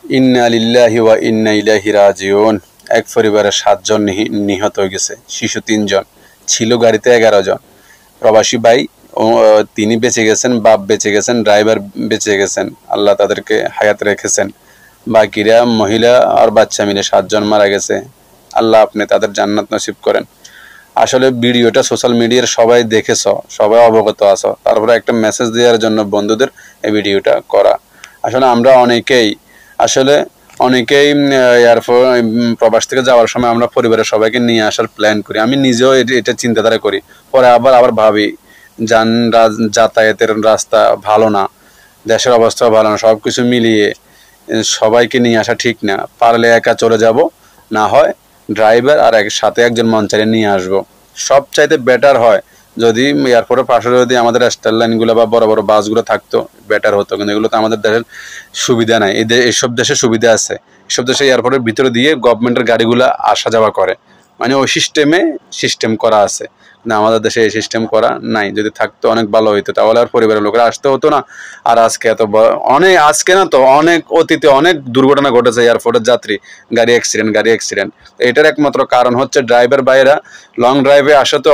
ইন্না লিল্লাহি ওয়া ইন্না ইলাইহি রাজিউন। এক পরিবারের 7 জন নিহত হয়ে গেছে, শিশু 3 জন, ছিল গাড়িতে 11 জন। প্রবাসী ভাই তিনি বেঁচে গেছেন, বাপ বেঁচে গেছেন, ড্রাইভার বেঁচে গেছেন, আল্লাহ তাদেরকে হায়াত রেখেছেন। বাকিরা মহিলা আর বাচ্চা মিলে 7 জন মারা গেছে। আল্লাহ আপনি তাদের জান্নাত নসিব করেন। আসলে ভিডিওটা সোশ্যাল মিডিয়ার সবাই দেখেছ, সবাই অবগত আছো, তারপরে একটা মেসেজ দেওয়ার জন্য বন্ধুদের এই ভিডিওটা করা। আসলে আমরা অনেকেই প্রবাস থেকে যাওয়ার সময় আমরা পরিবারের সবাইকে নিয়ে আসার প্ল্যান করি। আমি নিজেও এটা চিন্তাধারা করি, পরে আবার ভাবি যাতায়াতের রাস্তা ভালো না, দেশের অবস্থা ভালো না, সব কিছু মিলিয়ে সবাইকে নিয়ে আসা ঠিক না। পারলে একা চলে যাব, না হয় ড্রাইভার আর সাথে একজন মঞ্চারে নিয়ে আসবো। সবচাইতে বেটার হয় যদি এয়ারপোর্টের পাশে যদি আমাদের স্টার লাইনগুলো বা বড় বড় বাসগুলো থাকতো, বেটার হতো। কিন্তু এগুলো তো আমাদের দেশের সুবিধা নাই। এইসব দেশে সুবিধা আছে, এসব দেশে এয়ারপোর্টের ভিতরে দিয়ে গভর্নমেন্টের গাড়িগুলো আসা যাওয়া করে, মানে ওই সিস্টেম করা আছে। না, আমাদের দেশে এই সিস্টেম করা নাই। যদি থাকতো অনেক ভালো হইতো, তাহলে আর পরিবারের লোকেরা আসতে হতো না। আর আজকে আজকে না তো অনেক অতীতে অনেক দুর্ঘটনা ঘটেছে এয়ারপোর্টের যাত্রী গাড়ি অ্যাক্সিডেন্ট। এটার একমাত্র কারণ হচ্ছে ড্রাইভার ভাইরা লং ড্রাইভে আসে তো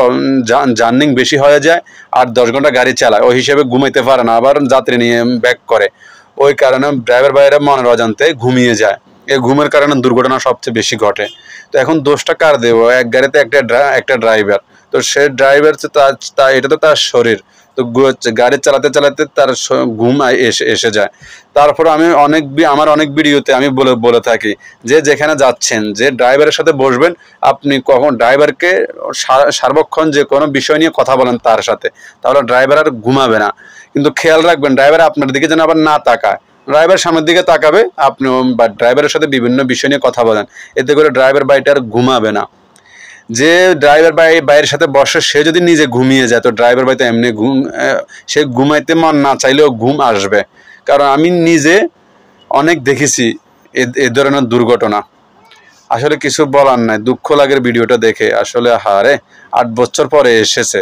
জার্নিং বেশি হয়ে যায়, আর 10 ঘন্টা গাড়ি চালায়, ওই হিসেবে ঘুমাইতে পারে না, আবার যাত্রী নিয়ে ব্যাক করে। ওই কারণে ড্রাইভার ভাইরা মনের অজান্তে ঘুমিয়ে যায়। এই ঘুমের কারণে দুর্ঘটনা সবচেয়ে বেশি ঘটে। তো এখন দোষটা কার দেব? এক গাড়িতে একটা ড্রাইভার, তো সে ড্রাইভার, এটা তো তার শরীর। তো গাড়ি চালাতে চালাতে তার ঘুম এসে যায়। তারপর আমার অনেক ভিডিওতে আমি বলে থাকি যে যেখানে যাচ্ছেন, যে ড্রাইভারের সাথে বসবেন, আপনি কখন ড্রাইভারকে সার্বক্ষণ যে কোনো বিষয় নিয়ে কথা বলেন তার সাথে, তাহলে ড্রাইভার আর ঘুমাবে না। কিন্তু খেয়াল রাখবেন ড্রাইভার আপনার দিকে যেন আবার না তাকায়। ড্রাইভার সামনের দিকে তাকাবে, আপনি বা ড্রাইভারের সাথে বিভিন্ন বিষয় নিয়ে কথা বলেন, এতে করে ড্রাইভার বাইটা আর ঘুমাবে না। যে ড্রাইভার বাইয়ের সাথে বসে সে যদি নিজে ঘুমিয়ে যায়, তো ড্রাইভার বাই তো এমনি সে ঘুমাইতে মন না চাইলেও ঘুম আসবে। কারণ আমি নিজে অনেক দেখেছি এ ধরনের দুর্ঘটনা। আসলে কিছু বলার নাই, দুঃখ লাগে ভিডিওটা দেখে। আসলে হারে 8 বছর পরে এসেছে,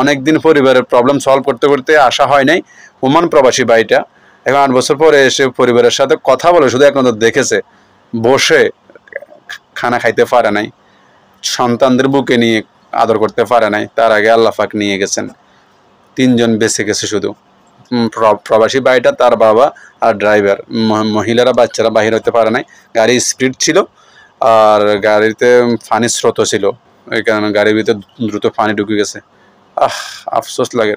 অনেকদিন পরিবারের প্রবলেম সলভ করতে করতে আসা হয় নাই। ওমান প্রবাসী ভাইটা এখন 8 বছর পরে এসে পরিবারের সাথে কথা বলে শুধু একমাত্র দেখেছে, বসে খানা খাইতে পারে নাই, সন্তানদের বুকে নিয়ে আদর করতে পারে নাই। তার আগে আল্লাহ পাক নিয়ে গেছেন। 3 জন বেঁচে গেছে শুধু প্রবাসী ভাইটা, তার বাবা আর ড্রাইভার। মহিলারা বাচ্চারা বাহির হতে পারে নাই, গাড়ি স্পিড ছিল আর গাড়িতে পানির স্রোত ছিল, এই কারণে গাড়ির ভিতরে দ্রুত পানি ঢুকে গেছে। আফসোস লাগে।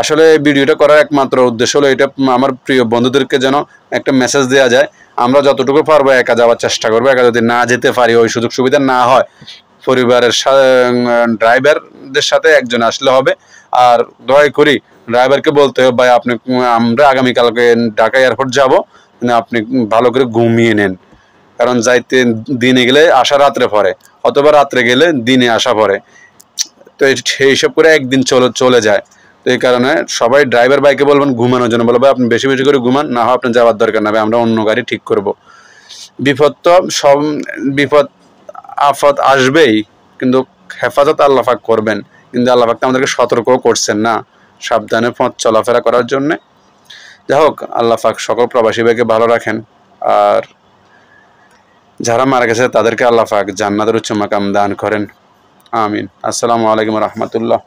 আসলে ভিডিওটা করার একমাত্র উদ্দেশ্য হলো এটা, আমার প্রিয় বন্ধুদেরকে যেন একটা মেসেজ দেওয়া যায়, আমরা যতটুকু পারবো একা যাওয়ার চেষ্টা করবো। একা যদি না যেতে পারি, ওই সুযোগ সুবিধা না হয়, পরিবারের ড্রাইভারদের সাথে একজন আসলে হবে। আর দয়া করি ড্রাইভারকে বলতে হবে, ভাই আমরা আগামীকালকে ঢাকা এয়ারপোর্ট যাব, আপনি ভালো করে ঘুমিয়ে নেন। কারণ যাইতে দিনে গেলে আসা রাত্রে পরে, অথবা রাত্রে গেলে দিনে আসা পরে, তো সেই হিসাব করে একদিন চলে যায়। তো এই কারণে সবাই ড্রাইভার ভাইকে বলবেন ঘুমানোর জন্য, বলবো আপনি বেশি বেশি করে ঘুমান, না হয় আপনার যাওয়ার দরকার নেই, আমরা অন্য গাড়ি ঠিক করব। বিপদ আফত আসবেই, কিন্তু হেফাজত আল্লাহ পাক করবেন। কিন্তু আল্লাহ পাক আমাদেরকে সতর্কও করছেন না, সাবধানে পথ চলাফেরা করার জন্য। যাই হোক, আল্লাহ পাক সকল প্রবাসী ভাইকে ভালো রাখেন। আর যারা মারা গেছে তাদেরকে আল্লাহ পাক জান্নাতের উচ্চ মাকাম দান করেন। আমিন। আসসালামু আলাইকুম রহমতুল্লাহ।